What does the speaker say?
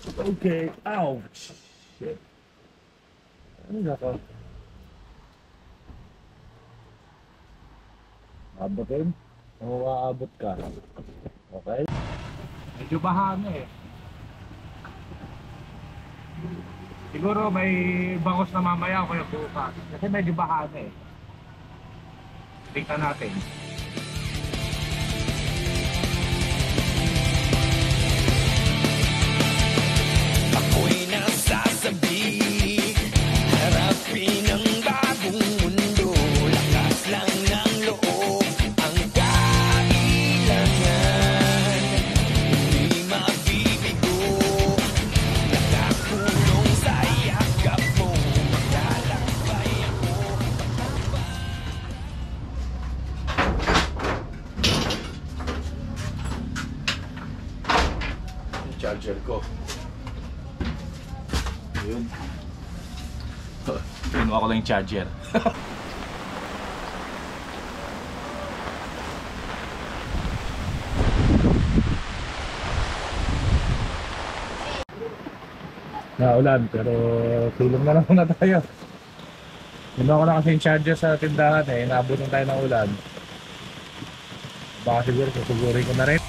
Okay, ouch! Shit. Ano na to? Abutin? O aabot ka? Okay? Medyo bahana eh. Siguro may bangos na mamaya o kaya bukas. Kasi medyo bahana eh. Tingnan natin. Ako'y nasasabi, harapin ang bagong mundo. Lakas lang ng loob ang kailangan. Hindi mabibigo, nakakulong sa yakap mo. Maglalakbay ako. Charger ko. Yun. Kinuha ko lang yung charger. Naulan pero tulong na lang muna tayo. Kinuha ko na kasi yung charger sa tindahan eh. Inaabot na tayo ng ulan. Baka siguro susugurin ko na rin.